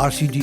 RCD,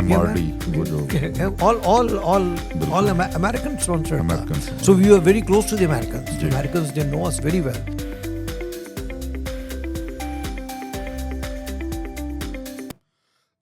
MRD, all American sponsored. So we were very close to the Americans. The Americans, they know us very well.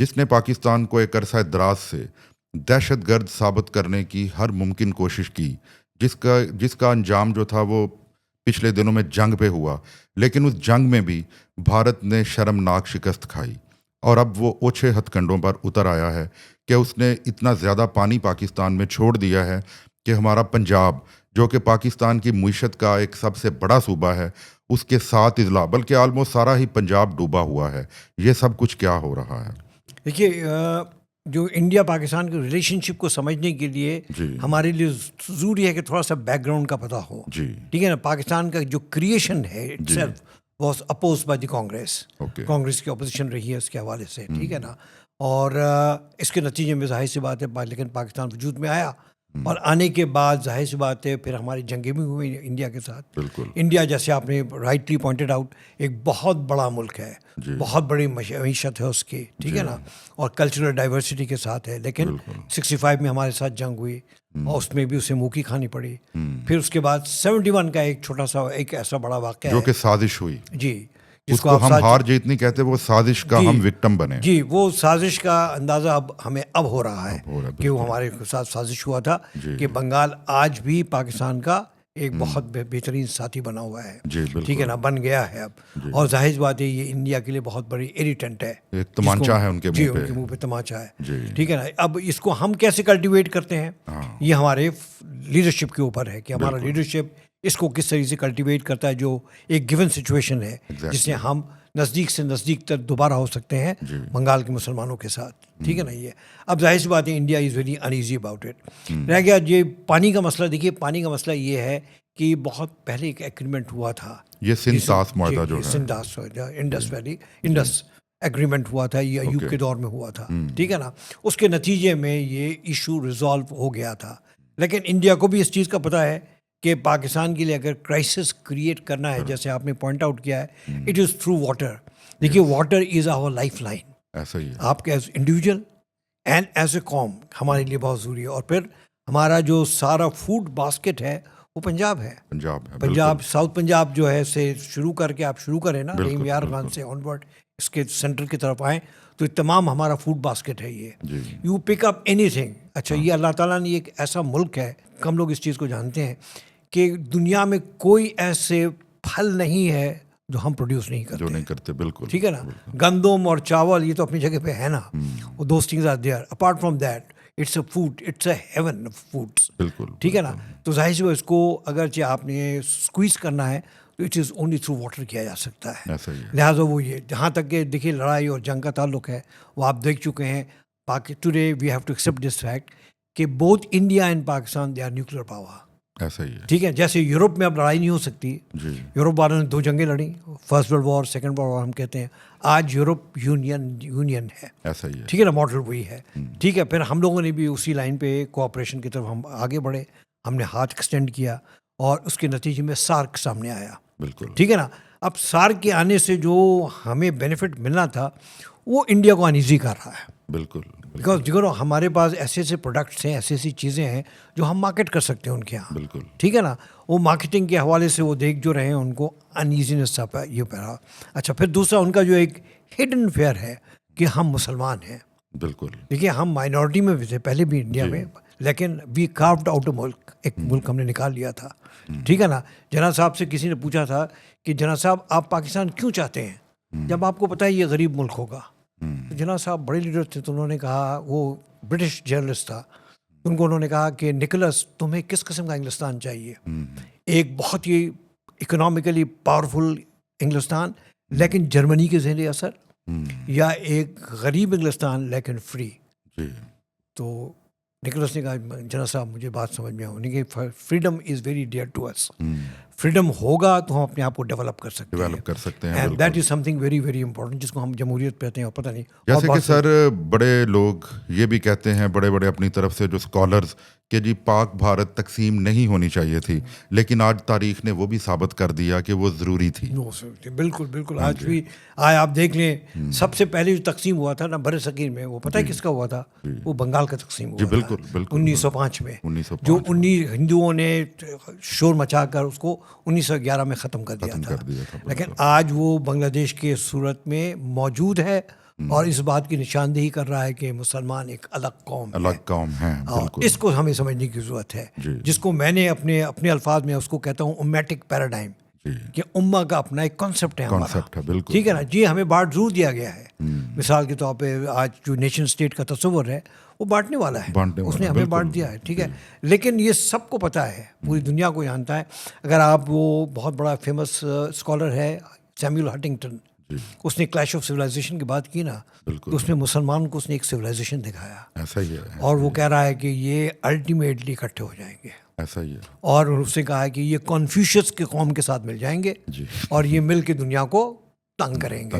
جس نے پاکستان کو ایک عرصہ دراز سے دہشت گرد ثابت کرنے کی ہر ممکن کوشش کی، جس کا انجام جو تھا وہ پچھلے دنوں میں جنگ پہ ہوا، لیکن اس جنگ میں بھی بھارت نے شرمناک شکست کھائی، اور اب وہ اوچھے ہتھ کنڈوں پر اتر آیا ہے کہ اس نے اتنا زیادہ پانی پاکستان میں چھوڑ دیا ہے کہ ہمارا پنجاب، جو کہ پاکستان کی معیشت کا ایک سب سے بڑا صوبہ ہے، اس کے 7 اضلاع بلکہ آلموسٹ سارا ہی پنجاب ڈوبا ہوا ہے۔ یہ سب کچھ کیا ہو رہا ہے؟ دیکھیے، جو انڈیا پاکستان کے ریلیشن شپ کو سمجھنے کے لیے ہمارے لیے ضروری ہے کہ تھوڑا سا بیک گراؤنڈ کا پتہ ہو، ٹھیک ہے نا۔ پاکستان کا جو کریشن ہے it self was opposed by the Congress کی اپوزیشن رہی ہے اس کے حوالے سے، ٹھیک ہے نا۔ اور اس کے نتیجے میں ظاہر سی بات ہے لیکن پاکستان وجود میں آیا، اور آنے کے بعد ظاہر سی بات ہے پھر ہماری جنگیں بھی ہوئی انڈیا کے ساتھ۔ انڈیا، جیسے آپ نے رائٹلی پوائنٹڈ آؤٹ، ایک بہت بڑا ملک ہے، بہت بڑی معیشت ہے اس کی، ٹھیک ہے نا، اور کلچرل ڈائیورسٹی کے ساتھ ہے، لیکن 65 میں ہمارے ساتھ جنگ ہوئی اور اس میں بھی اسے منہ کی کھانی پڑی۔ پھر اس کے بعد 71 کا ایک چھوٹا سا ایک ایسا بڑا واقعہ جو کہ سازش ہوئی، جی، جس کو ہم ہار جیت نہیں کہتے، وہ سازش کا ہم وکٹم بنے۔ جی، وہ سازش کا اندازہ ہمیں اب ہو رہا ہے کہ وہ ہمارے ساتھ سازش ہوا تھا کہ بنگال آج بھی پاکستان کا ایک بہت بہترین ساتھی بنا ہوا ہے، ٹھیک ہے نا، بن گیا ہے اب۔ اور ظاہر بات ہے یہ انڈیا کے لیے بہت بڑی ایریٹنٹ ہے، ایک تمانچہ ہے ان کے جی، ان کے منہ پہ تمانچہ ہے، ٹھیک ہے نا۔ اب اس کو ہم کیسے کلٹیویٹ کرتے ہیں، یہ ہمارے لیڈرشپ کے اوپر ہے کہ ہمارا لیڈرشپ اس کو کس طریقے سے کلٹیویٹ کرتا ہے، جو ایک گیون سچویشن ہے جس سے ہم نزدیک سے نزدیک تک دوبارہ ہو سکتے ہیں بنگال کے مسلمانوں کے ساتھ، ٹھیک ہے نا۔ یہ اب ظاہر سی بات ہے India is very انیزی about it. رہ گیا یہ پانی کا مسئلہ۔ دیکھیے، پانی کا مسئلہ یہ ہے کہ بہت پہلے ایک ایگریمنٹ ہوا تھا، یہ سندھ معاہدہ جو ہے، انڈس ویلی انڈس ایگریمنٹ ہوا تھا، یہ ایوب کے دور میں ہوا تھا، ٹھیک ہے نا۔ اس کے نتیجے میں یہ ایشو ریزالو ہو گیا تھا، لیکن انڈیا کو بھی اس چیز کا پتہ ہے کہ پاکستان کے لیے اگر کرائسس کریٹ کرنا ہے، جیسے آپ نے پوائنٹ آؤٹ کیا ہے، اٹ از تھرو واٹر۔ دیکھیے، water is our life line, ایسا ہی ہے، آپ کے as individual and as a قوم ہمارے لیے بہت ضروری ہے۔ اور پھر ہمارا جو سارا فوڈ باسکٹ ہے وہ پنجاب ہے، پنجاب ساؤتھ پنجاب جو ہے سے شروع کر کے آپ شروع کریں نا، رحیم یار خان سے آن ورڈ اس کے سینٹر کی طرف آئیں تو تمام ہمارا فوڈ باسکٹ ہے یہ، you pick up any thing. اچھا، یہ اللہ تعالیٰ نے ایک ایسا ملک ہے، کم لوگ اس چیز کو جانتے ہیں کہ دنیا میں کوئی ایسے پھل نہیں ہے جو ہم پروڈیوس نہیں کرتے، بالکل، ٹھیک ہے نا۔ گندم اور چاول یہ تو اپنی جگہ پہ ہے نا، وہ those things are there. Apart from that it's a food, it's a heaven of foods, بالکل، ٹھیک ہے نا۔ تو ظاہر سی اس کو اگرچہ آپ نے اسکویز کرنا ہے تو it is only through water کیا جا سکتا ہے۔ لہٰذا وہ یہ جہاں تک کہ دیکھیے لڑائی اور جنگ کا تعلق ہے وہ آپ دیکھ چکے ہیں۔ Today we have to accept this fact کہ both India and Pakistan they are nuclear power, ایسا ہی ہے، ٹھیک ہے۔ جیسے یورپ میں اب لڑائی نہیں ہو سکتی، یورپ والوں نے 2 جنگیں لڑیں، first world war, second world war ہم کہتے ہیں۔ آج یورپ یونین ہے، ایسا ہی ہے، ٹھیک ہے نا، ماڈل وہی ہے، ٹھیک ہے۔ پھر ہم لوگوں نے بھی اسی لائن پہ کوآپریشن کی طرف ہم آگے بڑھے، ہم نے ہاتھ ایکسٹینڈ کیا اور اس کے نتیجے میں سارک سامنے آیا، بالکل، ٹھیک ہے نا۔ اب سارک کے آنے سے جو ہمیں بینیفٹ ملنا تھا وہ انڈیا کو انیزی کر رہا ہے، بالکل، بیکاز دیکھو ہمارے پاس ایسے ایسے پروڈکٹس ہیں، ایسی ایسی چیزیں ہیں جو ہم مارکیٹ کر سکتے ہیں ان کے یہاں، بالکل، ٹھیک ہے نا۔ وہ مارکیٹنگ کے حوالے سے وہ دیکھ جو رہے ہیں ان کو انیزینس یہ پڑا۔ اچھا، پھر دوسرا ان کا جو ایک ہڈن فیئر ہے کہ ہم مسلمان ہیں، بالکل، دیکھیے ہم مائنورٹی میں بھی تھے پہلے بھی انڈیا میں، لیکن وی کاروڈ آؤٹ اے ملک، ایک ملک ہم نے نکال لیا تھا، ٹھیک ہے نا۔ جناح صاحب سے کسی نے پوچھا تھا کہ جناح صاحب آپ پاکستان کیوں چاہتے ہیں جب آپ کو پتہ ہے یہ غریب ملک ہوگا؟ جناح صاحب بڑے لیڈر تھے تو انہوں نے کہا، وہ برٹش جرنلسٹ تھا، ان کو انہوں نے کہا کہ نکلس تمہیں کس قسم کا انگلستان چاہیے؟ ایک بہت ہی اکنامکلی پاورفل انگلستان لیکن جرمنی کے زیر اثر، یا ایک غریب انگلستان لیکن فری؟ تو نکلس نے کہا، جناح صاحب مجھے بات سمجھ میں آئی کہ freedom is very dear to us, freedom ہوگا تو ہم اپنے آپ کو ڈیولپ کر سکتے ہیں، and that is some thing very very important جس کو ہم جمہوریت کہتے ہیں، اور پتہ نہیں، جیسے کہ سر بڑے لوگ یہ بھی کہتے ہیں، بڑے بڑے اپنی طرف سے جو اسکالرز، کہ جی پاک بھارت تقسیم نہیں ہونی چاہیے تھی، لیکن آج تاریخ نے وہ بھی ثابت کر دیا کہ وہ ضروری تھی۔ بالکل بالکل، آج بھی آپ دیکھ لیں، سب سے پہلے جو تقسیم ہوا تھا نا بر صغیر میں، وہ پتہ ہے کس کا ہوا تھا؟ وہ بنگال کا تقسیم ہوا تھا، بالکل 1905 میں، جو 19 ہندوؤں نے شور مچا کر اس کو 1911 میں ختم کر دیا تھا، لیکن آج وہ بنگلہ دیش کے صورت میں موجود ہے اور اس بات کی نشاندہی کر رہا ہے کہ مسلمان ایک الگ قوم ہے. بالکل. اس کو ہمیں سمجھنے کی ضرورت ہے, جس کو میں نے اپنے الفاظ میں اس کو کہتا ہوں امیٹک پیراڈائم, کہ امہ کا اپنا ایک کانسیپٹ ہے ہمارا, ٹھیک ہے نا جی. ہمیں بانٹ ضرور دیا گیا ہے. مثال کے طور پہ آج جو نیشن اسٹیٹ کا تصور ہے وہ بانٹنے والا ہے, اس نے ہمیں بانٹ دیا ہے, ٹھیک ہے. لیکن یہ سب کو پتہ ہے, پوری دنیا کو جانتا ہے. اگر آپ وہ بہت بڑا فیمس اسکالر ہے سیموئل ہنٹنگٹن, اس نے کلیش آف سویلائزیشن کی بات کی نا, تو اس میں مسلمان کو اس نے ایک سویلائزیشن دکھایا. ایسا ہی ہے. اور وہ کہہ رہا ہے کہ یہ الٹیمیٹلی اکٹھے ہو جائیں گے. ایسا ہی ہے. اور اس نے کہا ہے کہ یہ کنفیوشس کے قوم کے ساتھ مل جائیں گے اور یہ مل کے دنیا کو تنگ کریں گے.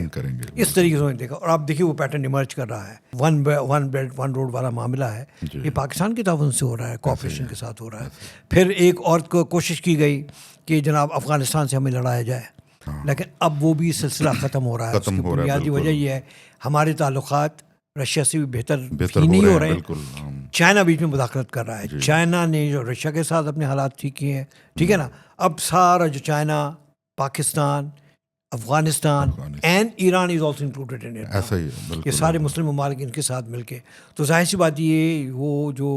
اس طریقے سے دیکھا. اور آپ دیکھیے وہ پیٹرن ایمرج کر رہا ہے. ون بیلٹ ون روڈ والا معاملہ ہے, یہ پاکستان کی تعاون سے ہو رہا ہے, کوآپریشن کے ساتھ ہو رہا ہے. پھر ایک اور کوشش کی گئی کہ جناب افغانستان سے ہمیں لڑایا جائے, لیکن اب وہ بھی سلسلہ ختم ہو رہا ہے. اس کی بنیادی وجہ یہ ہے ہمارے تعلقات رشیا سے بھی بہتر ہی نہیں ہو رہے ہیں. چائنا بیچ میں مداخلت کر رہا ہے. چائنا نے جو رشیا کے ساتھ اپنے حالات ٹھیک کیے ہیں, ٹھیک ہے نا, اب سارا جو China, Pakistan, Afghanistan and Iran is also included in it. ایسا ہی ہے. یہ سارے مسلم ممالک ان کے ساتھ مل کے, تو ظاہر سی بات یہ وہ جو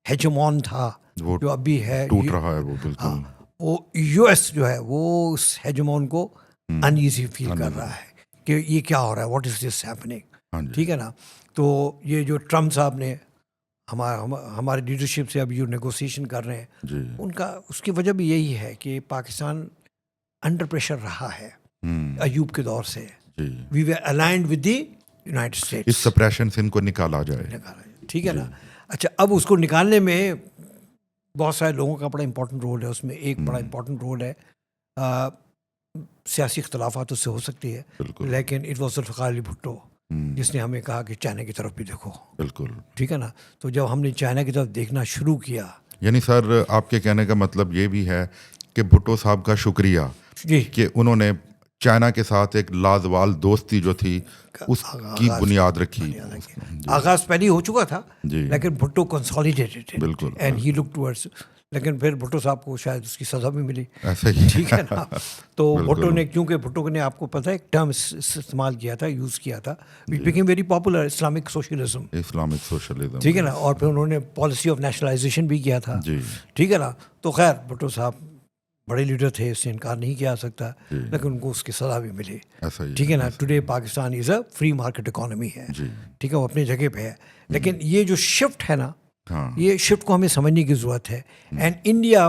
ہیجمون تھا جو ابھی ہے ٹوٹ رہا ہے. وہ بالکل وہ یو ایس جو ہے وہ اس ہیجمون کو ان ایزی فیل کر رہا ہے کہ یہ کیا ہو رہا ہے, واٹ از دس ہیپننگ, ٹھیک ہے نا. تو یہ جو ٹرمپ صاحب نے ہماری لیڈرشپ سے ابھی جو نیگوسیشن کر رہے ہیں, ان کا اس کی وجہ بھی یہی ہے کہ پاکستان انڈر پریشر رہا ہے ایوب کے دور سے. We were aligned with the United States. اس سپریشن سے ان کو نکالا جائے, ٹھیک ہے نا. اچھا, اب اس کو نکالنے میں بہت سارے لوگوں کا بڑا امپورٹنٹ رول ہے. اس میں ایک بڑا امپورٹنٹ رول ہے, سیاسی اختلافات اس سے ہو سکتی ہے, لیکن اٹ واز ذوالفقار علی بھٹو جس نے ہمیں کہا کہ چائنا کی طرف بھی دیکھو. بالکل, ٹھیک ہے نا. تو جب ہم نے چائنا کی طرف دیکھنا شروع کیا, یعنی سر آپ کے کہنے کا مطلب یہ بھی ہے کہ بھٹو صاحب کا شکریہ کہ انہوں نے چائنا کے ساتھ ایک لازوال دوستی جو تھی اس کی بنیاد رکھی. آغاز پہلے ہو چکا تھا, لیکن بھٹو کنسالیڈیٹڈ بالکل, اینڈ ہی لک ٹورڈز. لیکن پھر بھٹو صاحب کو شاید اس کی سزا بھی ملی. ایسا ہی, ٹھیک ہے نا. تو بھٹو نے, کیونکہ بھٹو نے آپ کو پتہ ہے ایک ٹرم استعمال کیا تھا, یوز کیا تھا, it became very popular, Islamic socialism. ٹھیک ہے نا. اور پھر انہوں نے پالیسی آف نیشنلائزیشن بھی کیا تھا. ٹھیک ہے نا. تو خیر بھٹو صاحب بڑے لیڈر تھے, اس سے انکار نہیں کیا سکتا, لیکن ان کو اس کی سزا بھی ملی. ٹھیک ہے نا. Today Pakistan is a free market economy ہے, ٹھیک ہے, وہ اپنی جگہ پہ ہے. لیکن یہ جو شفٹ ہے نا, یہ شفٹ کو ہمیں سمجھنے کی ضرورت ہے. And India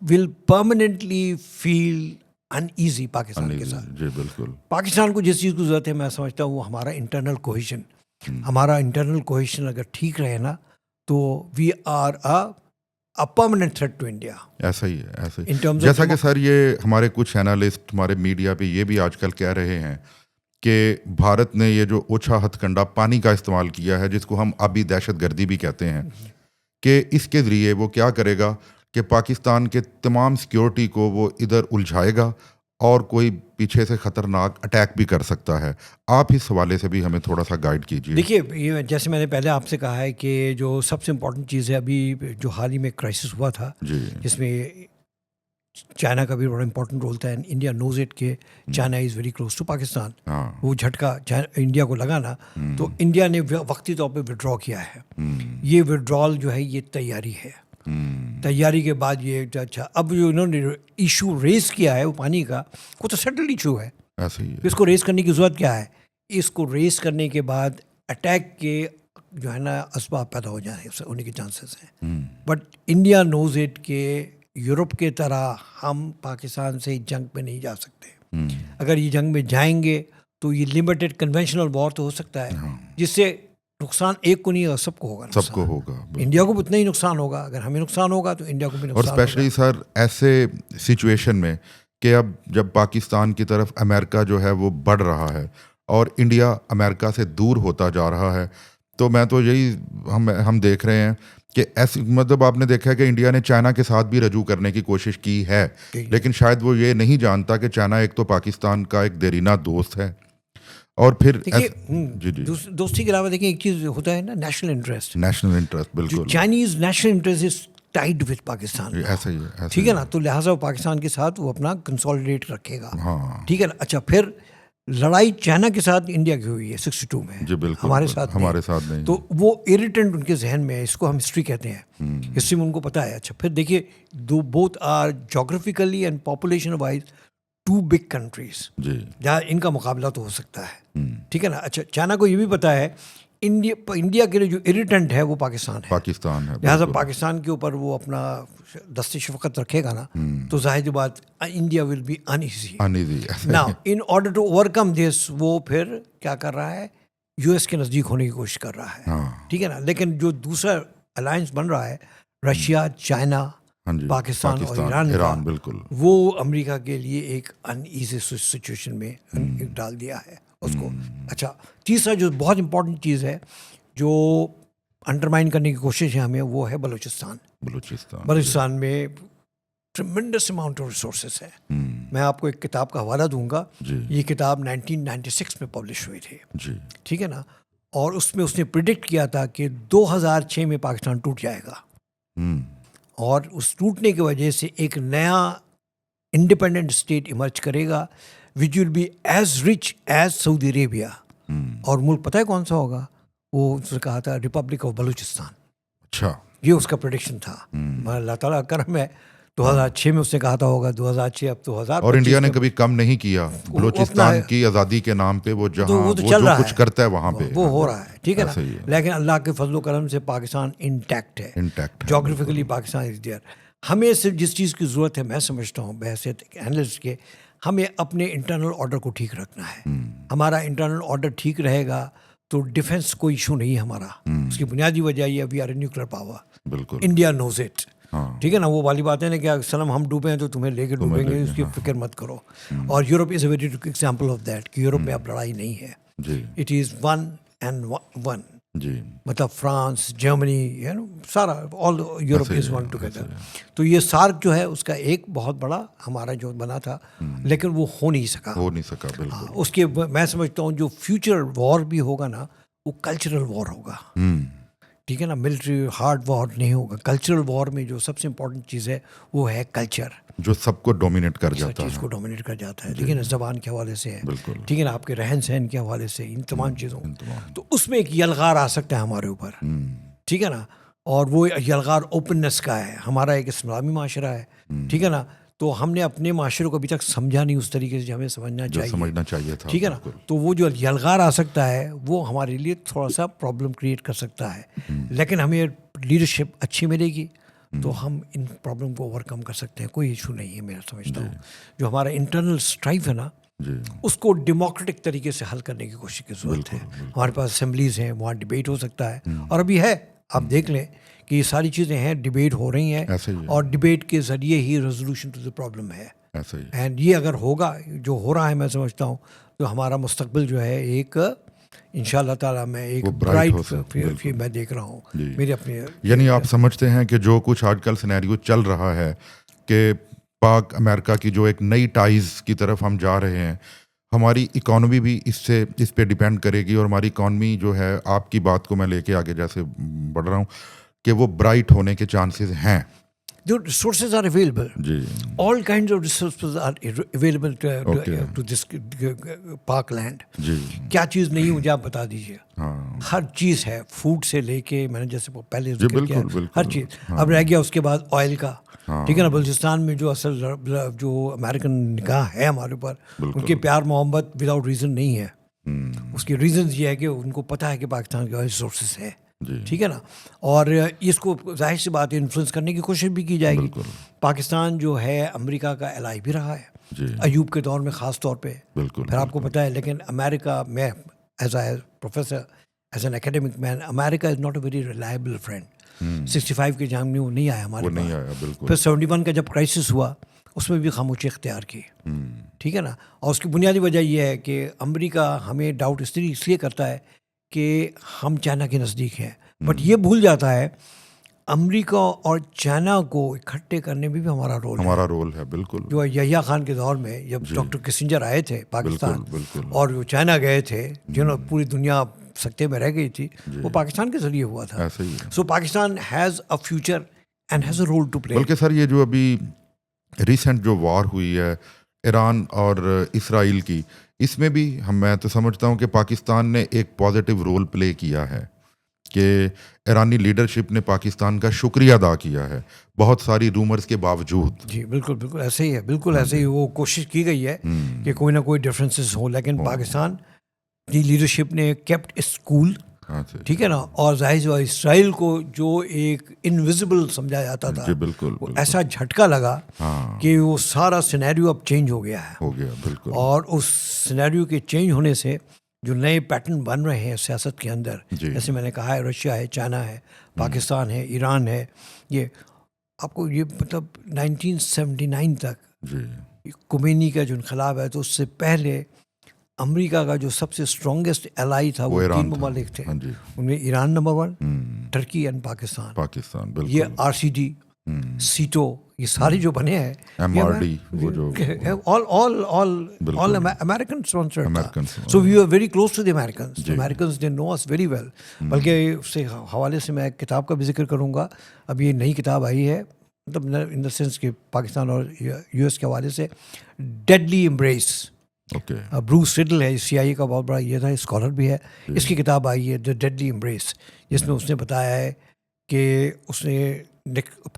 will permanently feel uneasy Pakistan کے ساتھ. بالکل. پاکستان کو جس چیز کی ضرورت ہے میں سمجھتا ہوں وہ ہمارا انٹرنل کوہیشن. ہمارا انٹرنل کوہیشن اگر ٹھیک رہے نا تو we are a permanent threat to India. ایسا ہی ہے, ایسا ہی. جیسا کہ سر یہ ہمارے کچھ اینالسٹ ہمارے میڈیا پہ یہ بھی آج کل کہہ رہے ہیں کہ بھارت نے یہ جو اوچھا ہتھ کنڈا پانی کا استعمال کیا ہے, جس کو ہم آبی دہشت گردی بھی کہتے ہیں, کہ اس کے ذریعے وہ کیا کرے گا کہ پاکستان کے تمام سیکیورٹی کو وہ ادھر الجھائے گا اور کوئی پیچھے سے خطرناک اٹیک بھی کر سکتا ہے. آپ اس حوالے سے بھی ہمیں تھوڑا سا گائیڈ کیجیے. دیکھیے, جیسے میں نے پہلے آپ سے کہا ہے کہ جو سب سے امپورٹنٹ چیز ہے, ابھی جو حال ہی میں کرائسس ہوا تھا جس میں چائنا کا بھی بڑا امپورٹنٹ رول تھا, انڈیا نوز اٹ کہ China is very close to Pakistan. وہ جھٹکا انڈیا کو لگا نا, تو انڈیا نے وقتی طور پہ ودرا کیا ہے. یہ ودرال جو ہے یہ تیاری ہے. تیاری کے بعد یہ اچھا, اب جو انہوں نے ایشو ریز کیا ہے وہ پانی کا, وہ تو سیٹلڈ ایشو ہے. اس کو ریز کرنے کی ضرورت کیا ہے؟ اس کو ریز کرنے کے بعد اٹیک کے جو ہے نا اسباب پیدا ہو جانے ہونے کے چانسز ہیں. بٹ انڈیا نوز اٹ کہ یورپ کے طرح ہم پاکستان سے جنگ پہ نہیں جا سکتے. اگر یہ جنگ میں جائیں گے تو یہ لمیٹڈ کنونشنل وار تو ہو سکتا ہے, جس سے نقصان ایک کو نہیں ہوگا, سب کو ہوگا. سب کو ہوگا. انڈیا کو بھی اتنا ہی نقصان ہوگا. اگر ہمیں نقصان ہوگا تو انڈیا کو بھی نقصان ہوگا. اور اسپیشلی سر ایسے سچویشن میں کہ اب جب پاکستان کی طرف امریکہ جو ہے وہ بڑھ رہا ہے اور انڈیا امریکہ سے دور ہوتا جا رہا ہے, تو میں تو یہی ہم دیکھ رہے ہیں کہ ایسی, مطلب آپ نے دیکھا ہے کہ انڈیا نے چائنا کے ساتھ بھی رجوع کرنے کی کوشش کی ہے, لیکن شاید وہ یہ نہیں جانتا کہ چائنا ایک تو پاکستان کا ایک دیرینہ دوست ہے. اور پھر دوستی کے علاوہ دیکھیں ایک چیز ہوتا ہے نا, نیشنل انٹرسٹ. بالکل. Chinese national interest is tied with Pakistan. ایسا ہی ہے, ٹھیک ہے نا. تو لہٰذا وہ پاکستان کے ساتھ وہ اپنا کنسالیڈیٹ رکھے گا. ٹھیک ہے نا. اچھا, پھر لڑائی چائنا کے ساتھ انڈیا کی ہوئی ہے 62 میں. جی بالکل, ہمارے ساتھ نہیں. تو وہ اریٹنٹ ان کے ذہن میں ہے, اس کو ہم ہسٹری کہتے ہیں, ہسٹری میں ان کو پتہ ہے. اچھا پھر دیکھیے both are geographically and population wise 2 big countries جہاں ان کا مقابلہ تو ہو سکتا ہے, ٹھیک ہے نا. اچھا چائنا کو یہ بھی پتہ ہے انڈیا کے لیے جو اریٹنٹ ہے وہ پاکستان ہے, لہٰذا پاکستان کے اوپر وہ اپنا دست شفقت رکھے گا نا, تو ظاہر بات India will be uneasy. Now in order to overcome this وہ پھر کیا کر رہا ہے, یو ایس کے نزدیک ہونے کی کوشش کر رہا ہے, ٹھیک ہے نا. لیکن جو دوسرا الائنس بن رہا ہے رشیا, چائنا, پاکستان اور ایران بالکل, وہ امریکہ کے لیے ایک انایزی سچویشن میں ڈال دیا ہے اس کو. اچھا تیسرا جو بہت امپورٹنٹ چیز ہے جو انڈرمائن کرنے کی کوشش ہے ہمیں, وہ ہے بلوچستان میں ٹریمنڈس اماؤنٹ آف ریسورسز ہے. میں آپ کو ایک کتاب کا حوالہ دوں گا, یہ کتاب 1996 میں پبلش ہوئی تھی, ٹھیک ہے نا. اور اس میں اس نے پریڈکٹ کیا تھا کہ 2006 میں پاکستان ٹوٹ جائے گا, اور اس ٹوٹنے کی وجہ سے ایک نیا انڈیپینڈنٹ اسٹیٹ ایمرج کرے گا which will be as rich as Saudi Arabia. اور ملک پتہ ہے کون سا ہوگا, وہ اس نے کہا تھا ریپبلک آف بلوچستان. اچھا یہ اس کا پریڈکشن تھا. اللہ تعالیٰ کا کرم ہے 2006 میں اس نے کہا تھا ہوگا, 2006 اب 2000. اور انڈیا نے کبھی کم نہیں کیا بلوچستان کی آزادی کے نام پہ, وہ جہاں وہ جو کچھ کرتا ہے وہاں پہ وہ ہو رہا ہے, ٹھیک ہے نا. لیکن اللہ کے فضل و کرم سے پاکستان انٹیکٹ ہے, جغرافیکلی پاکستان از دیئر. ہمیں صرف جس چیز کی ضرورت ہے میں سمجھتا ہوں بحیثیت اینالسٹ کے, ہمیں اپنے انٹرنل آرڈر کو ٹھیک رکھنا ہے. ہمارا انٹرنل آرڈر ٹھیک رہے گا تو ڈیفینس کوئی ایشو نہیں ہمارا. اس کی بنیادی وجہ یہ we are a nuclear power, بالکل انڈیا نوز اٹ, ٹھیک ہے نا. وہ والی بات ہے نا کہ سلم ہم ڈوبے ہیں تو تمہیں لے کے ڈوبیں گے, اس کی فکر مت کرو. اور Europe is a very example of that کہ یورپ میں اب لڑائی نہیں ہے, it is one and one, مطلب فرانس, جرمنی, سارا آل یورپ از ون ٹوگیدر. تو یہ سارک جو ہے اس کا ایک بہت بڑا ہمارا جو بنا تھا, لیکن وہ ہو نہیں سکا. بالکل. اس کے میں سمجھتا ہوں جو فیوچر وار بھی ہوگا نا وہ کلچرل وار ہوگا, ٹھیک ہے نا. ملٹری ہارڈ وار نہیں ہوگا. کلچرل وار میں جو سب سے امپورٹنٹ چیز ہے وہ ہے کلچر, جو سب کو ڈومینیٹ کر جاتا ہے, چیز کو ڈومینیٹ کر جاتا ہے, لیکن زبان کے حوالے سے ہے, ٹھیک ہے نا, آپ کے رہن سہن کے حوالے سے, ان تمام چیزوں. تو اس میں ایک یلغار آ سکتا ہے ہمارے اوپر, ٹھیک ہے نا. اور وہ یلغار اوپننس کا ہے. ہمارا ایک اسلامی معاشرہ ہے, ٹھیک ہے نا. تو ہم نے اپنے معاشرے کو ابھی تک سمجھا نہیں اس طریقے سے جو ہمیں سمجھنا چاہیے تھا, ٹھیک ہے نا. تو وہ جو یلغار آ سکتا ہے وہ ہمارے لیے تھوڑا سا پرابلم کریٹ کر سکتا ہے, لیکن ہمیں لیڈرشپ اچھی ملے گی تو ہم ان پرابلم کو اوور کم کر سکتے ہیں. کوئی ایشو نہیں ہے میں سمجھتا ہوں. جو ہمارا انٹرنل اسٹرائف ہے نا اس کو ڈیموکریٹک طریقے سے حل کرنے کی کوشش کی ضرورت ہے. ہمارے پاس اسمبلیز ہیں, وہاں ڈبیٹ ہو سکتا ہے, اور ابھی ہے, آپ دیکھ لیں کہ یہ ساری چیزیں ہیں, ڈبیٹ ہو رہی ہیں, اور ڈبیٹ کے ذریعے ہی ریزولوشن ٹو دی پرابلم ہے. اینڈ یہ اگر ہوگا جو ہو رہا ہے میں سمجھتا ہوں تو ہمارا مستقبل جو ہے ایک انشاء اللہ تعالیٰ میں ایک برائٹ میں دیکھ رہا ہوں میرے اپنے. یعنی آپ سمجھتے ہیں کہ جو کچھ آج کل سینیریو چل رہا ہے کہ پاک امریکہ کی جو ایک نئی ٹائز کی طرف ہم جا رہے ہیں, ہماری اکانومی بھی اس پہ ڈیپینڈ کرے گی, اور ہماری اکانومی جو ہے, آپ کی بات کو میں لے کے آگے جیسے بڑھ رہا ہوں کہ وہ برائٹ ہونے کے چانسز ہیں. جو resources are available, all kinds of resources are available to this Pak land. کیا چیز نہیں مجھے آپ بتا دیجیے. ہر چیز ہے, فوڈ سے لے کے, میں نے جیسے پہلے ذکر کیا, ہر چیز. اب رہ گیا اس کے بعد آئل کا, ٹھیک ہے نا. بلوچستان میں جو اصل جو امریکن نگاہ ہے ہمارے اوپر, ان کے پیار محبت وداؤٹ ریزن نہیں ہے. اس کے ریزنز یہ ہے کہ ان کو پتہ ہے کہ پاکستان کے آئل ریسورسز ہے, ٹھیک ہے نا. اور اس کو ظاہر سی بات ہے انفلوئنس کرنے کی کوشش بھی کی جائے گی. پاکستان جو ہے امریکہ کا الائی بھی رہا ہے, ایوب کے دور میں خاص طور پہ, پھر آپ کو پتہ ہے. لیکن امریکہ میں as a professor, as an academic man, امریکہ is not a very reliable friend. 65 کے جنگ میں وہ نہیں آیا ہمارے پاس. پھر 71 کا جب کرائسس ہوا اس میں بھی خاموشی اختیار کی, ٹھیک ہے نا. اور اس کی بنیادی وجہ یہ ہے کہ امریکہ ہمیں ڈاؤٹ اس لیے کرتا ہے کہ ہم چائنا کے نزدیک ہیں, بٹ یہ بھول جاتا ہے امریکہ اور چائنا کو اکٹھے کرنے میں بھی ہمارا رول ہے. بالکل. جو یحییٰ خان کے دور میں جب ڈاکٹر کسنجر آئے تھے پاکستان, اور جو چائنا گئے تھے, جنہوں پوری دنیا سکتے میں رہ گئی تھی, وہ پاکستان کے ذریعے ہوا تھا. So Pakistan has a future and has a role to play. بلکہ سر یہ جو ابھی ریسنٹ جو وار ہوئی ہے ایران اور اسرائیل کی, اس میں بھی میں تو سمجھتا ہوں کہ پاکستان نے ایک پازیٹیو رول پلے کیا ہے کہ ایرانی لیڈرشپ نے پاکستان کا شکریہ ادا کیا ہے بہت ساری رومرز کے باوجود. جی بالکل بالکل ایسے ہی ہے, بالکل ایسے ہی وہ کوشش کی گئی ہے کہ کوئی نہ کوئی ڈفرینسز ہو, لیکن پاکستان کی لیڈرشپ نے کیپٹ اسکول, ٹھیک ہے نا, اور ظاہر سی اسرائیل کو جو ایک انویزیبل سمجھا جاتا تھا بالکل ایسا جھٹکا لگا کہ وہ سارا سینیریو اب چینج ہو گیا ہے, بالکل, اور اس سینیریو کے چینج ہونے سے جو نئے پیٹرن بن رہے ہیں سیاست کے اندر, جیسے میں نے کہا ہے رشیا ہے, چائنا ہے, پاکستان ہے, ایران ہے, یہ آپ کو یہ مطلب 1979 تک خمینی کا جو انقلاب ہے تو اس سے پہلے امریکہ کا جو سب سے اسٹرانگیسٹ الائی تھا وہ 3 ممالک تھے, ان میں Iran number 1, Turkey and Pakistan. یہ RCD, سیٹو, یہ سارے جو بنے ہیں MRD, all American sponsored. So we were very close to the Americans. The Americans they know us very well. بلکہ اس سے حوالے سے میں ایک کتاب کا بھی ذکر کروں گا, اب یہ نئی کتاب آئی ہے, مطلب ان دا سینس کہ پاکستان اور US کے حوالے سے, ڈیڈلی امبریس. بروس ریڈل ہے, CIA کا بہت بڑا یہ تھا, اسکالر بھی ہے, اس کی کتاب آئی ہے دا ڈیڈلی امبریس, جس میں اس نے بتایا ہے کہ اس نے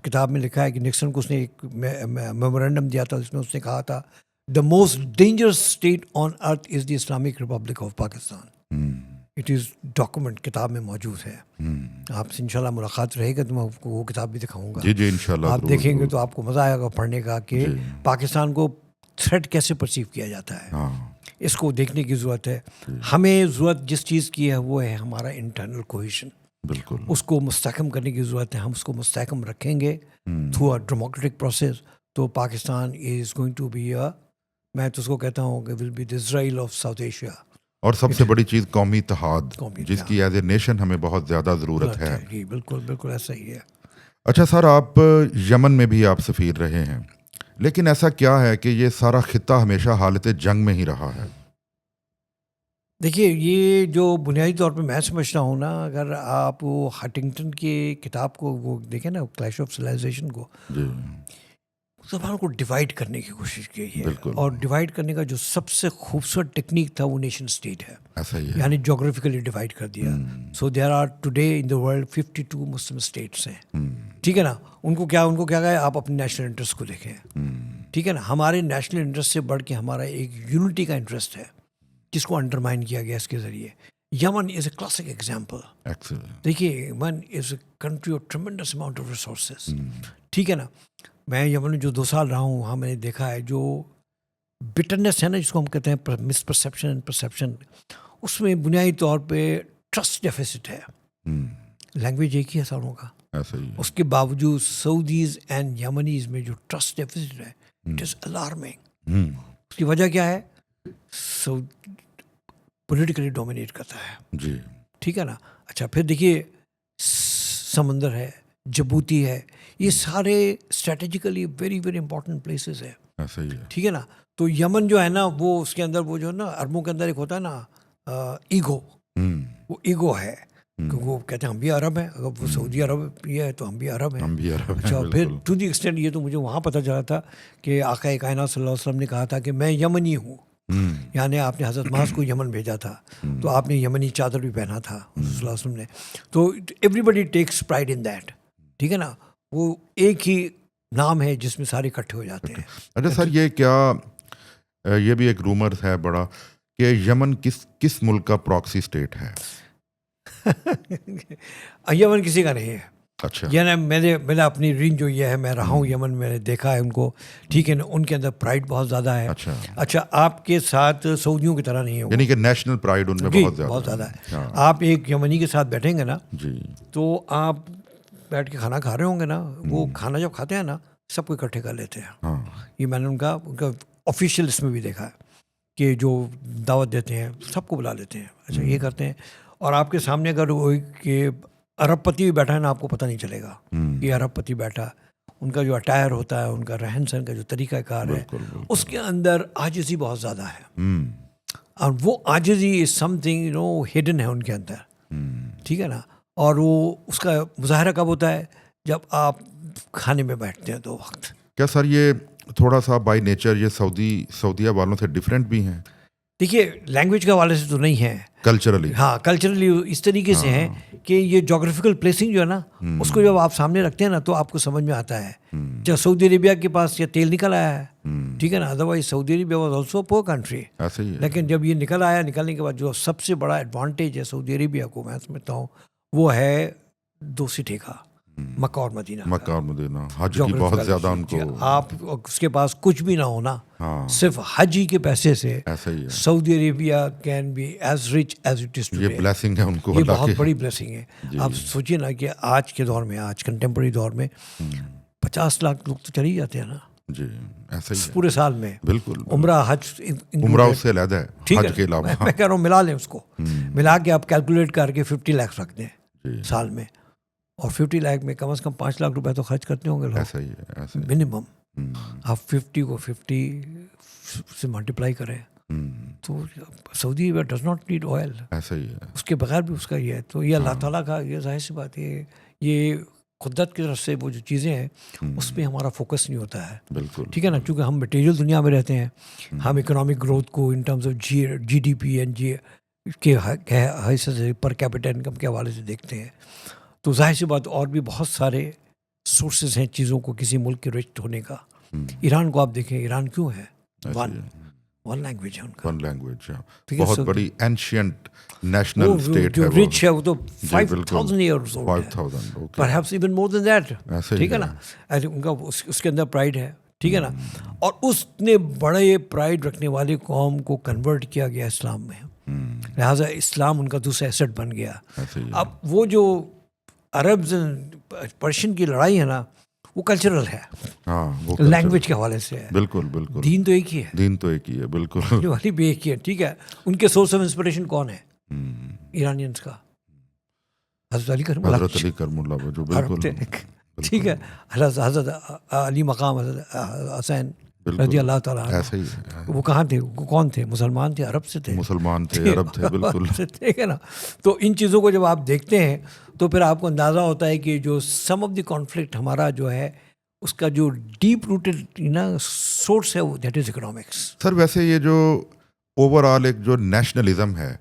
کتاب میں لکھا ہے کہ نکسن کو اس نے ایک میمورینڈم دیا تھا, جس میں اس نے کہا تھا the most dangerous state on earth is the Islamic republic of Pakistan. It is document کتاب میں موجود ہے. آپ سے انشاءاللہ ملاقات رہے گا تو میں آپ کو وہ کتاب بھی دکھاؤں گا. جی انشاءاللہ آپ دیکھیں گے تو آپ کو مزہ آئے گا پڑھنے کا کہ پاکستان کو تھریٹ کیسے پرسیو کیا جاتا ہے. اس کو دیکھنے کی ضرورت ہے. ہمیں ضرورت جس چیز کی ہے وہ ہے ہمارا انٹرنل کوہیشن. بالکل, اس کو مستحکم کرنے کی ضرورت ہے. ہم اس کو مستحکم رکھیں گے تھرو اے ڈیموکریٹک پروسیس تو Pakistan is going to be میں تو اس کو کہتا ہوں کہ will be the Israel of South Asia. اور سب سے بڑی چیز قومی اتحاد, جس کی ایز اے نیشن ہمیں بہت زیادہ ضرورت ہے. جی بالکل بالکل ایسا ہی ہے. اچھا سر, آپ یمن میں بھی آپ سفیر رہے ہیں, لیکن ایسا کیا ہے کہ یہ سارا خطہ ہمیشہ حالت جنگ میں ہی رہا ہے؟ دیکھیے یہ جو بنیادی طور پہ میں سمجھتا ہوں نا, اگر آپ وہ ہنٹنگٹن کی کتاب کو وہ دیکھیں نا, کلیش آف سویلائزیشن کو, زبان کو ڈیوائڈ کرنے کی کوشش کی ہے. اور ڈیوائڈ کرنے کا جو سب سے خوبصورت ٹیکنیک تھا وہ نیشن اسٹیٹ ہے, یعنی جغرافیکلی ڈیوائڈ کر دیا. So there are today in the world 52 Muslim states ہیں, ٹھیک ہے نا. ان کو کیا کہا ہے, آپ اپنے نیشنل انٹرسٹ کو دیکھیں, ٹھیک ہے نا. ہمارے نیشنل انٹرسٹ سے بڑھ کے ہمارا ایک یونٹی کا انٹرسٹ ہے جس کو انڈرمائن کیا گیا اس کے ذریعے. Yemen is a classic example. دیکھیے Yemen is a country of tremendous amount of resources, ٹھیک ہے نا. میں یمن میں جو 2 سال رہا ہوں وہاں میں نے دیکھا ہے جو بٹرنس ہے نا, جس کو ہم کہتے ہیں مس پرسیپشن اینڈ پرسیپشن, اس میں بنیادی طور پہ ٹرسٹ ڈیفیسٹ ہے. لینگویج ایک ہی ہے ساروں کا, اس کے باوجود سعودیز اینڈ یمنیز میں جو ٹرسٹ ڈیفیسٹ ہے اٹ از الارمنگ. اس کی وجہ کیا ہے, پولیٹیکلی ڈومینیٹ کرتا ہے, جی ٹھیک ہے نا. اچھا پھر دیکھیے سمندر ہے, جبوتی ہے, یہ سارے strategically very very important places ہیں, ٹھیک ہے نا. تو یمن جو ہے نا وہ اس کے اندر وہ جو ہے نا عربوں کے اندر ایک ہوتا ہے نا ایگو, وہ ایگو ہے کہ وہ کہتے ہیں ہم بھی عرب ہیں, اگر وہ سعودی عرب یہ ہے تو ہم بھی عرب ہیں. اچھا پھر ٹو دی ایکسٹینٹ یہ تو مجھے وہاں پتہ چلا تھا کہ آقا کائنات صلی اللہ علیہ وسلم نے کہا تھا کہ میں یمنی ہوں, یعنی آپ نے حضرت معاذ کو یمن بھیجا تھا تو آپ نے یمنی چادر بھی پہنا تھا صلی اللہ علیہ وسلم نے. تو everybody takes pride in that, ٹھیک ہے نا. وہ ایک ہی نام ہے جس میں سارے اکٹھے ہو جاتے ہیں. اچھا سر, یہ کیا یہ بھی ایک رومر ہے بڑا کہ یمن کس ملک کا پراکسی اسٹیٹ ہے؟ یمن کسی کا نہیں ہے. اچھا, یعنی میں اپنی رینج جو یہ ہے, میں رہا ہوں یمن, میں نے دیکھا ہے ان کو, ٹھیک ہے نا. ان کے اندر پرائڈ بہت زیادہ ہے. اچھا آپ کے ساتھ سعودیوں کی طرح نہیں ہے, یعنی کہ نیشنل پرائڈ ان میں بہت زیادہ ہے. آپ ایک یمنی کے ساتھ بیٹھیں گے نا تو آپ بیٹھ کے کھانا کھا رہے ہوں گے نا, وہ کھانا جب کھاتے ہیں نا سب کو اکٹھے کر لیتے ہیں. یہ میں نے ان کا آفیشیل اس میں بھی دیکھا ہے کہ جو دعوت دیتے ہیں سب کو بلا لیتے ہیں. اچھا یہ کرتے ہیں, اور آپ کے سامنے اگر وہ کہ عرب پتی بھی بیٹھا ہے نا, آپ کو پتہ نہیں چلے گا یہ عرب پتی بیٹھا. ان کا جو اٹائر ہوتا ہے, ان کا رہن سہن کا جو طریقہ کار ہے, اس کے اندر عاجزی بہت زیادہ ہے. اور وہ عاجزی از سم تھنگ ہڈن ہے ان کے اندر, ٹھیک ہے نا. اور وہ اس کا مظاہرہ کب ہوتا ہے, جب آپ کھانے میں بیٹھتے ہیں تو وقت. کیا سر یہ تھوڑا سا بائی نیچر یہ سعودیہ والوں سے ڈفرینٹ بھی ہیں؟ دیکھیے لینگویج کے حوالے سے تو نہیں ہے, کلچرلی, ہاں کلچرلی اس طریقے سے ہیں کہ یہ جغرافیکل پلیسنگ جو ہے نا اس کو جب آپ سامنے رکھتے ہیں نا تو آپ کو سمجھ میں آتا ہے. جب سعودی عربیہ کے پاس یہ تیل نکل آیا ہے, ٹھیک ہے نا, otherwise Saudi Arabia was also پور کنٹری, لیکن جب یہ نکل آیا, نکلنے کے بعد جو سب سے بڑا ایڈوانٹیج ہے سعودی عربیہ کو میں سمجھتا ہوں وہ ہے 2 سٹی کا, مکہ اور مدینہ. مکہ اور مدینہ, حج کی بہت زیادہ ان کو, آپ اس کے پاس کچھ بھی نہ ہونا, صرف حج ہی کے پیسے سے ایسا ہی ہے, Saudi Arabia can be as rich as it is today. یہ بلیسنگ ہے ان کو, یہ بہت بڑی بلیسنگ ہے. آپ سوچیے نا کہ آج کے دور میں, آج کنٹمپرری دور میں 50 لاکھ لوگ تو چلے ہی جاتے ہیں نا جی, ایسا ہی پورے سال میں. بالکل, عمرہ حج, عمرہ اس سے علیحدہ ہے, ٹھیک حج ہے, کے علاوہ میں کہہ رہا ہوں ملا لیں اس کو, ملا کے آپ کیلکولیٹ کر کے 50 لاکھ رکھ دیں سال میں, اور 50 لاکھ میں کم از کم 5 لاکھ روپے تو خرچ کرتے ہوں گے لوگ, ایسا ہی ہے, ایسا ہی منیمم. آپ 50 کو 50 سے ملٹیپلائی کریں تو Saudi Arabia does not need oil, ایسا ہی ہے, اس کے بغیر بھی اس کا یہ ہے. تو یہ اللہ تعالیٰ کا, یہ ظاہر سی بات ہے, یہ قدرت کی طرف سے وہ جو چیزیں ہیں اس پہ ہمارا فوکس نہیں ہوتا ہے. بالکل, ٹھیک ہے نا, چونکہ ہم مٹیریل دنیا میں رہتے ہیں, ہم اکنامک گروتھ کو in terms of G D P and جی کے حیثیت سے پر کیپٹل انکم کے حوالے سے دیکھتے ہیں. تو ظاہر سی بات اور بھی بہت سارے سورسز ہیں چیزوں کو کسی ملک کے رچ ہونے کا. ایران کو آپ دیکھیں, ایران کیوں ہے, ون لینگویج ہے ان کا, ون لینگویج, بہت بڑی اینشینٹ نیشنل اسٹیٹ جو ہے, رچ ہے وہ تو 5000 ایئرز اولڈ ہے, 5000, perhaps even more than that. ٹھیک ہے نا, ان کا اس کے اندر پرائڈ ہے, ٹھیک ہے نا, اور اس نے بڑے پرائڈ رکھنے والے قوم کو کنورٹ کیا گیا اسلام میں, لہٰذا اسلام ان کا دوسرا ایسٹ بن گیا. اب وہ جو عربز پرشین کی لڑائی ہے نا وہ کلچرل ہے, لینگویج کے حوالے سے ہے. بالکل بالکل, دین تو ایک ہی ہے, دین تو ایک ہی ہے, بالکل والی بھی ایک ہی ہے. ٹھیک ہے, ان کے سورس آف انسپریشن کون ہے ایرانینس کا, حضرت علی کرم اللہ جو بالکل, ٹھیک ہے, حضرت علی مقام, حضرت حسین رضی اللہ تعالیٰ عنہ, وہ کہاں تھے, وہ کون تھے, مسلمان تھے, عرب سے تھے, مسلمان تھے, عرب تھے, بالکل, ٹھیک ہے نا. تو ان چیزوں کو جب آپ دیکھتے ہیں تو پھر آپ کو اندازہ ہوتا ہے کہ جو سم آف دی کانفلکٹ ہمارا جو ہے اس کا جو ڈیپ روٹڈ نا سورس ہے وہ دیٹ از اکنامکس. سر ویسے یہ جو اوور آل ایک جو نیشنلزم ہے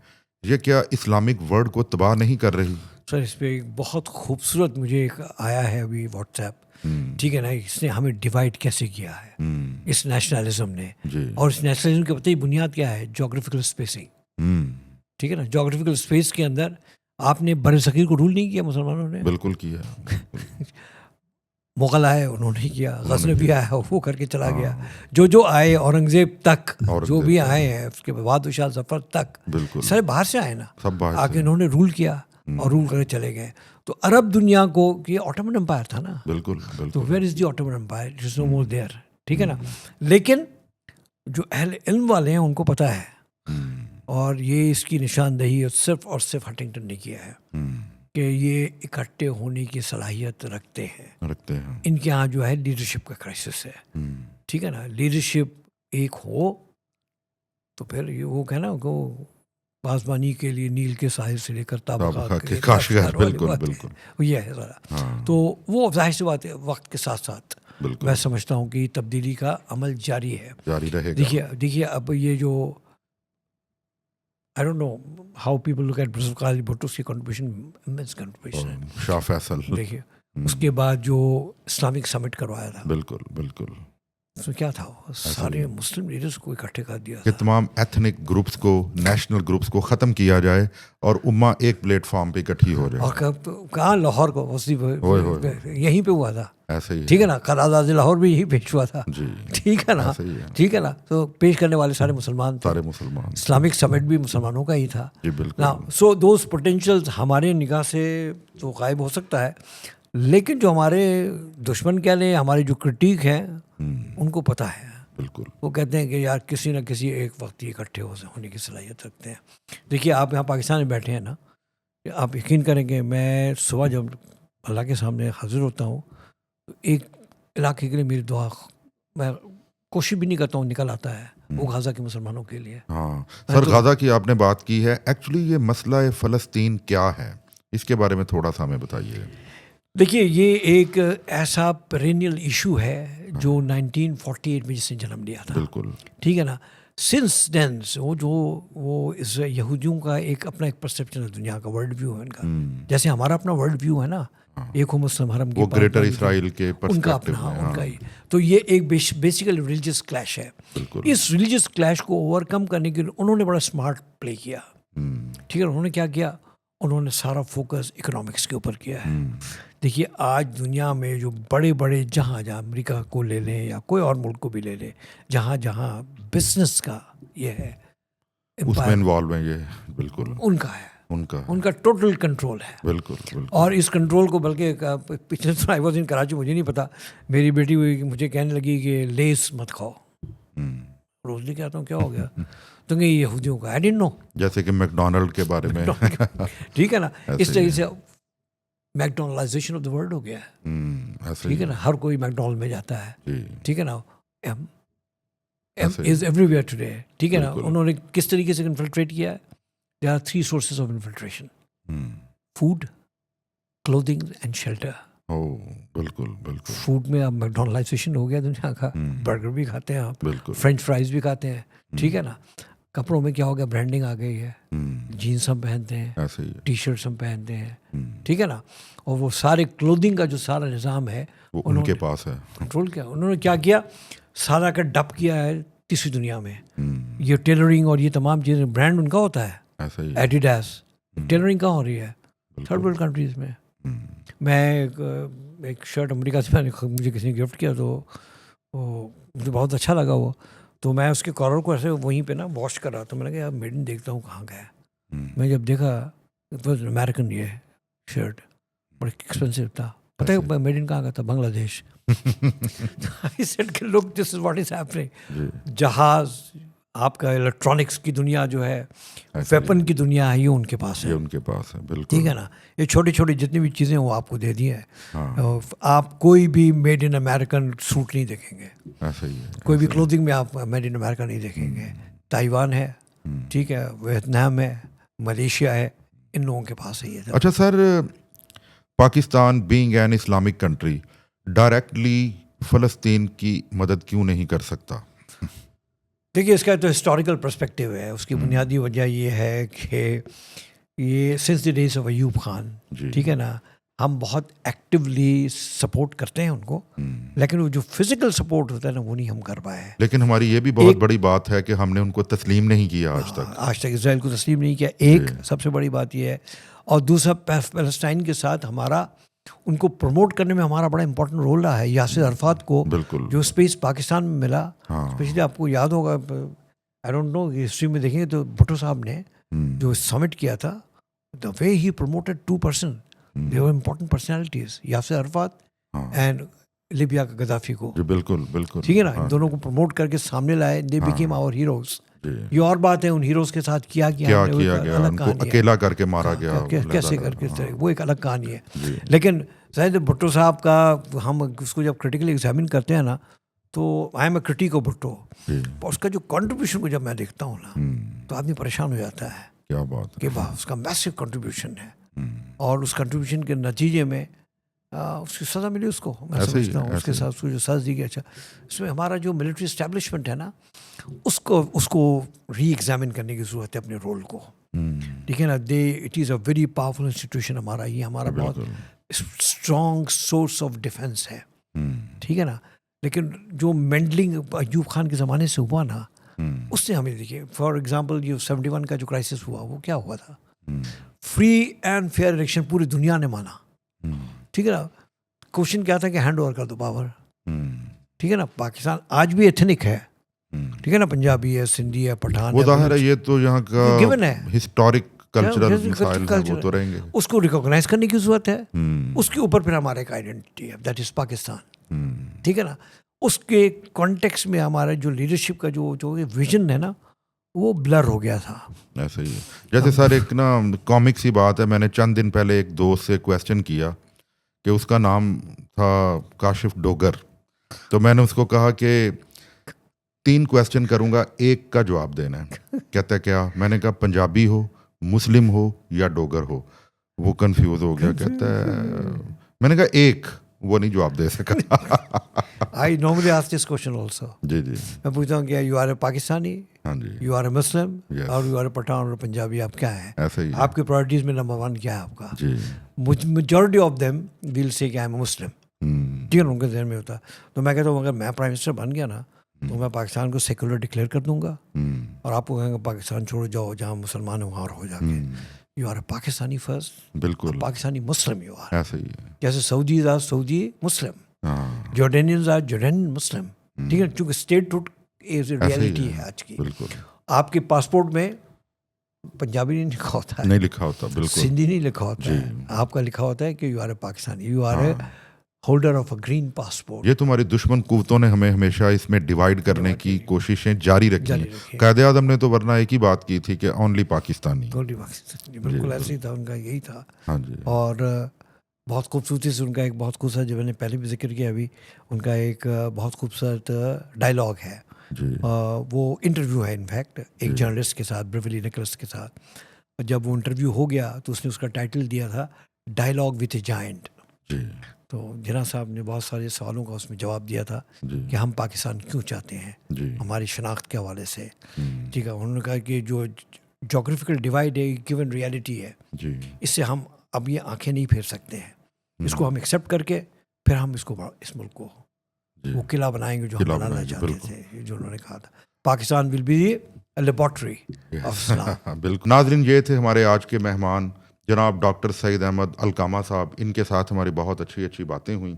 یہ کیا اسلامک ورلڈ کو تباہ نہیں کر رہی؟ سر اس پہ ایک بہت خوبصورت مجھے ایک آیا ہے ابھی واٹس ایپ, ٹھیک ہے نا, اس نے ہمیں ڈیوائڈ کیسے کیا ہے اس نیشنلزم نے, اور اس نیشنلزم کے بتائیے بنیاد کیا ہے, جغرافیکل اسپیسنگ. ٹھیک ہے نا, جغرافیکل اسپیس کے اندر آپ نے بر صغیر کو رول نہیں کیا مسلمانوں نے, بالکل کیا, مغل آئے انہوں نے کیا, غزنوی آیا وہ کر کے چلا گیا, جو آئے اورنگزیب تک جو بھی آئے ہیں, اس کے بعد شاہ ظفر تک, سارے باہر سے آئے نا, آ کے انہوں نے رول کیا اور رول کر کے چلے گئے. تو عرب دنیا کو یہ آٹومن امپائر تھا نا, بالکل, تو where is the Ottoman empire, it is no more there. ٹھیک ہے نا, لیکن جو اہل علم والے ہیں ان کو پتہ ہے, اور یہ اس کی نشاندہی صرف اور صرف ہنٹنگٹن نے کیا ہے کہ یہ اکٹھے ہونے کی صلاحیت رکھتے ہیں. ان کے ہاں جو ہے لیڈرشپ کا کرائسس ہے. ٹھیک ہے نا, لیڈرشپ ایک ہو تو پھر یہ وہ کہنا کہ پاسبانی کے لیے نیل کے ساحل سے لے کر تابقہ کے کاشغر, بالکل بالکل یہ ہے ذرا. تو وہ ظاہر سی بات ہے وقت کے ساتھ ساتھ میں سمجھتا ہوں کہ تبدیلی کا عمل جاری ہے, جاری رہے گا. دیکھیے اب یہ جو I don't know how people look at Qali Bhutto کی contribution, immense contribution. شاہ فیصل دیکھیے اس کے بعد جو اسلامک سمٹ کروایا تھا, بالکل بالکل, اس میں کیا تھا, سارے مسلم لیڈرز کو اکٹھے کر دیا کہ تمام ایتھنک گروپس کو, نیشنل گروپس کو ختم کیا جائے اور امہ ایک پلیٹ فارم پہ اکٹھی ہو جائے. اور کہاں لاہور کو یہیں پہ ہوا تھا, ایسے ہی, ٹھیک ہے نا, قرارداد لاہور بھی یہی پیش ہوا تھا, ٹھیک ہے نا, ٹھیک ہے نا. تو پیش کرنے والے سارے مسلمان تھے, سارے مسلمان, اسلامک سمٹ بھی مسلمانوں کا ہی تھا. جی بالکل. سو دوز پوٹینشیلز ہمارے نگاہ سے تو غائب ہو سکتا ہے, لیکن جو ہمارے دشمن کہہ لیں, ہمارے جو کرٹیک ہیں ان کو پتہ ہے, بالکل, وہ کہتے ہیں کہ یار کسی نہ کسی ایک وقت یہ اکٹھے ہونے کی صلاحیت رکھتے ہیں. دیکھیے آپ یہاں پاکستان میں بیٹھے ہیں نا, آپ یقین کریں کہ میں صبح جب اللہ کے سامنے حاضر ہوتا ہوں تو ایک علاقے کے لیے میری دعا, میں کوشش بھی نہیں کرتا ہوں, نکل آتا ہے وہ غزہ کے مسلمانوں کے لیے. ہاں سر, غزہ کی آپ نے بات کی ہے, ایکچولی یہ مسئلہ فلسطین کیا ہے, اس کے بارے میں تھوڑا سا ہمیں بتائیے. دیکھیے یہ ایک ایسا پرینیل ایشو ہے جو 1948 میں جس نے جنم لیا تھا, بالکل, ٹھیک ہے نا. سنس دین وہ اس یہودیوں کا اپنا ایک پرسیپشن ہے دنیا کا، ورلڈ ویو ہے ان کا، جیسے ہمارا اپنا ورلڈ ویو ہے نا، ایک ہو مسلم حرم کی، وہ گریٹر اسرائیل کے ان کا اپنا، ان کا ہی، تو یہ ایک بیسیکلی ریلیجیس کلیش ہے. اس ریلیجیس کلیش کو اوور کم کرنے کے لیے انہوں نے بڑا اسمارٹ پلے کیا. ٹھیک ہے، انہوں نے کیا کیا، انہوں نے سارا فوکس اکنامکس کے اوپر کیا ہے. دیکھیے آج دنیا میں جو بڑے بڑے جہاں امریکہ کو لے لیں یا کوئی اور ملک کو بھی لے لیں، جہاں بزنس کا یہ ہے اس میں انوالو ہیں، یہ بالکل ان کا ہے، ان کا ٹوٹل کنٹرول ہے. بالکل. اور اس کنٹرول کو بلکہ پچھلے آئی واز ان کراچی، مجھے نہیں پتا، میری بیٹی مجھے کہنے لگی کہ لیس مت کھاؤ. روز نہیں کہتا ہوں کیا ہو گیا، تو یہ یہودیوں کا، آئی ڈنٹ نو، جیسے کہ میک ڈونلڈ کے بارے میں. ٹھیک ہے نا، اس طریقے سے میک ڈونلڈائزیشن آف دا ورلڈ ہو گیا ہے. ٹھیک ہے نا، ہر کوئی میک ڈونلڈ میں جاتا ہے. ٹھیک ہے نا، M is everywhere today. ٹھیک ہے نا، انہوں نے کس طریقے سے انفلٹریٹ کیا ہے. There are 3 sources of infiltration: food, clothing and shelter. بالکل. فوڈ میں اب میک ڈونلڈائزیشن ہو گیا دنیا کا، برگر بھی کھاتے ہیں آپ، فرینچ فرائز بھی کھاتے ہیں. ٹھیک ہے نا، کپڑوں میں کیا ہو گیا، برانڈنگ آ گئی ہے، جینس ہم پہنتے ہیں، ٹی شرٹس ہم پہنتے ہیں. ٹھیک ہے نا، اور وہ سارے کلودنگ کا جو سارا نظام ہے وہ ان کے پاس ہے، کنٹرول کیا. انہوں نے کیا کیا، سارا کا ڈپ کیا ہے تیسری دنیا میں. یہ ٹیلرنگ اور یہ تمام چیزیں، برانڈ ان کا ہوتا ہے، ایڈیڈاس. ٹیلرنگ کہاں ہو رہی ہے؟ تھرڈ ورلڈ کنٹریز میں. میں ایک شرٹ امریکہ سے مجھے کسی نے گفٹ کیا، تو مجھے بہت اچھا لگا وہ، تو میں اس کے کالر کو ایسے وہیں پہ نا واش کر رہا تھا. میں نے کہا میڈ ان دیکھتا ہوں کہاں گیا. میں جب دیکھا امیریکن یہ شرٹ بڑا ایکسپینسو تھا. پتہ ہے میڈ ان کہاں کا تھا؟ بنگلہ دیش. لک دس از واٹ از ہیپننگ. جہاز، آپ کا الیکٹرانکس کی دنیا جو ہے، ویپن کی دنیا ہے، یہ ان کے پاس ہے. یہ ان کے پاس ہے، بالکل. ٹھیک ہے نا، یہ چھوٹی چھوٹی جتنی بھی چیزیں وہ آپ کو دے دی ہیں. آپ کوئی بھی میڈ ان امریکن سوٹ نہیں دیکھیں گے، کوئی بھی کلوتھنگ میں آپ میڈ ان امریکہ نہیں دیکھیں گے. تائیوان ہے، ٹھیک ہے، ویتنام ہے، ملیشیا ہے، ان لوگوں کے پاس ہے یہ. اچھا sir, Pakistan being an Islamic country directly فلسطین کی مدد کیوں نہیں کر سکتا؟ دیکھیے اس کا تو ہسٹوریکل پرسپیکٹیو ہے. اس کی بنیادی وجہ یہ ہے کہ یہ since the days of Ayub Khan, ٹھیک ہے نا، ہم بہت ایکٹیولی سپورٹ کرتے ہیں ان کو، لیکن وہ جو فزیکل سپورٹ ہوتا ہے نا وہ نہیں ہم کر پائے. لیکن ہماری یہ بھی بہت بڑی بات ہے کہ ہم نے ان کو تسلیم نہیں کیا آج تک اسرائیل کو تسلیم نہیں کیا. ایک سب سے بڑی بات یہ ہے، اور دوسرا پیلسٹائن کے ساتھ ہمارا ان کو پروموٹ کرنے میں ہمارا بڑا امپورٹنٹ رول رہا ہے. یاسر عرفات کو جو اسپیس پاکستان میں ملا، اسپیشلی آپ کو یاد ہوگا، آئی ڈونٹ نو، ہسٹری میں دیکھیں گے تو بھٹو صاحب نے جو سمٹ کیا تھا، the way he promoted 2 person, they were important personalities, Yasser Arafat and Libya کا غدافی کو. بالکل. ٹھیک ہے نا، ان دونوں کو پروموٹ کر کے سامنے لائے. They became our heroes. یہ اور بات ہے ان ہیروز کے ساتھ کیا گیا، ان کو اکیلا کر کے مارا گیا، کیسے کر کے، وہ ایک الگ کہانی ہے. لیکن شاید بھٹو صاحب کا ہم اس کو جب کریٹیکلی ایگزامن کرتے ہیں نا، تو I am a critic of Bhutto. اس کا جو کنٹریبیوشن کو جب میں دیکھتا ہوں نا، تو آدمی پریشان ہو جاتا ہے. کیا بات کہ اس کا میسو کنٹریبیوشن ہے، اور اس کنٹریبیوشن کے نتیجے میں اس کی سزا ملی. اس کو میں سمجھتا ہوں اس کے ساتھ اس کو جو سزا دی گئی. اچھا، اس میں ہمارا جو ملٹری اسٹیبلشمنٹ ہے نا، اس کو ری ایگزامن کرنے کی ضرورت ہے اپنے رول کو. ٹھیک ہے نا، it is a very powerful institution ہمارا. یہ ہمارا بہت اسٹرانگ سورس آف ڈیفینس ہے. ٹھیک ہے نا، لیکن جو مینڈلنگ ایوب خان کے زمانے سے ہوا نا، اس نے ہمیں دیکھیے، فار ایگزامپل جو 71 کا جو کرائسس ہوا، وہ کیا ہوا تھا؟ فری اینڈ فیئر الیکشن پوری دنیا نے مانا. ٹھیک ہے نا، کوشچن کیا تھا کہ ہینڈ اوور کر دو پاور. ٹھیک ہے نا، پاکستان آج بھی ایتھنک ہے. ٹھیک ہے نا، پنجابی ہے، سندھی ہے، پٹھان وہ ظاہر ہے، یہ تو یہاں کا گیون ہے، ہسٹورک کلچرل مسائل ہیں، وہ تو رہیں گے. اس کو ریکوگنائز کرنے کی ضرورت ہے. اس کے اوپر پھر ہمارا ایک آئیڈینٹی ہے، دیٹ از پاکستان. ٹھیک ہے نا، اس کے کانٹیکس میں ہمارا جو لیڈرشپ کا جو ویژن ہے نا، وہ بلر ہو گیا تھا. ایسا ہی ہے. جیسے سر ایک نا کامک سی بات ہے، میں نے چند دن پہلے ایک دوست سے کویسچن کیا کہ اس کا نام تھا کاشف ڈوگر. تو میں نے اس کو کہا کہ 3 کویسچن کروں گا، ایک کا جواب دینا ہے. کہتا ہے کیا؟ میں نے کہا پنجابی ہو، مسلم ہو یا ڈوگر ہو. وہ کنفیوز ہو گیا. کہتا ہے، میں نے کہا ایک. وہ نہیں جواب دے سکا. I normally ask this question also. جی جی میں پوچھتا ہوں کہ یو آر اے پاکستانی, ہاں جی you are a Muslim, Yes. اور یو آر اے پٹھان اور پنجابی, آپ کیا ہیں؟ ایسے ہی آپ کی پرائرٹیز میں نمبر 1 کیا ہے آپ کا؟ جی. میجورٹی آف دیم ول سے کہ آئی ایم مسلم. ٹھیک ہے, ان کے ذہن میں ہوتا ہے. تو میں کہتا ہوں اگر میں پرائم منسٹر بن گیا نا تو میں پاکستان کو سیکولر ڈکلیئر کر دوں گا, اور آپ کو کہیں گے پاکستان چھوڑ جاؤ, جہاں مسلمان ہیں وہاں رہو جا کے. You are a Pakistani first, بالکل پاکستانی مسلم یو آر. ایسے ہی ہے. جیسے سعودیز آر سعودی مسلم, ہاں جارڈینینز آر جارڈین مسلم. ٹھیک ہے, چونکہ اسٹیٹ روٹ ریئلٹی ہے آج کی. بالکل آپ کے پاسپورٹ میں پنجابی نہیں لکھا ہوتا ہے, نہیں لکھا ہوتا. بالکل سندھی نہیں لکھا ہوتا ہے, آپ کا لکھا ہوتا ہے کہ you are a Pakistani, you are a holder of a green passport. یہ تمہاری دشمن قوتوں نے ہمیں ہمیشہ اس میں ڈیوائڈ کرنے کی کوششیں جاری رکھی ہیں. قائد اعظم نے تو ورنہ ایک ہی بات کی تھی کہ اونلی پاکستانی. بالکل ایسے ہی تھا, ان کا یہی تھا. ہاں جی. اور بہت خوبصورتی سے ان کا ایک بہت خوبصورت, جو میں نے پہلے بھی ذکر کیا ابھی, ان کا ایک بہت خوبصورت ڈائلاگ ہے. جی وہ انٹرویو ہے انفیکٹ ایک جرنلسٹ کے ساتھ, بریولی نکلس کے ساتھ. جب وہ انٹرویو ہو گیا تو اس نے اس کا ٹائٹل دیا تھا ڈائلاگ وتھ اے جائنٹ. جی تو جناح صاحب نے بہت سارے سوالوں کا اس میں جواب دیا تھا جی کہ ہم پاکستان کیوں چاہتے ہیں, جی ہماری شناخت کے حوالے سے. ٹھیک ہے, انہوں نے کہا کہ جو جغرافیکل ڈیوائڈ ہے, گیون ریالٹی ہے, جی اس سے ہم اب یہ آنکھیں نہیں پھیر سکتے ہیں. اس کو ہم ایکسیپٹ کر کے پھر ہم اس ملک کو وہ قلعہ بنائیں گے جو ہم بنانا چاہتے تھے, جو انہوں نے کہا تھا. Pakistan will be laboratory of Islam. بالکل. ناظرین, یہ تھے ہمارے آج کے مہمان جناب ڈاکٹر سعید احمد القامہ صاحب. ان کے ساتھ ہماری بہت اچھی باتیں ہوئیں.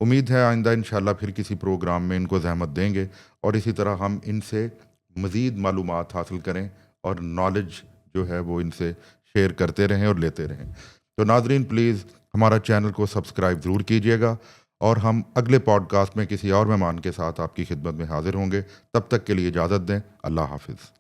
امید ہے آئندہ انشاءاللہ پھر کسی پروگرام میں ان کو زحمت دیں گے, اور اسی طرح ہم ان سے مزید معلومات حاصل کریں اور نالج جو ہے وہ ان سے شیئر کرتے رہیں اور لیتے رہیں. تو ناظرین, پلیز ہمارا چینل کو سبسکرائب ضرور کیجیے گا, اور ہم اگلے پوڈ کاسٹ میں کسی اور مہمان کے ساتھ آپ کی خدمت میں حاضر ہوں گے. تب تک کے لیے اجازت دیں. اللہ حافظ.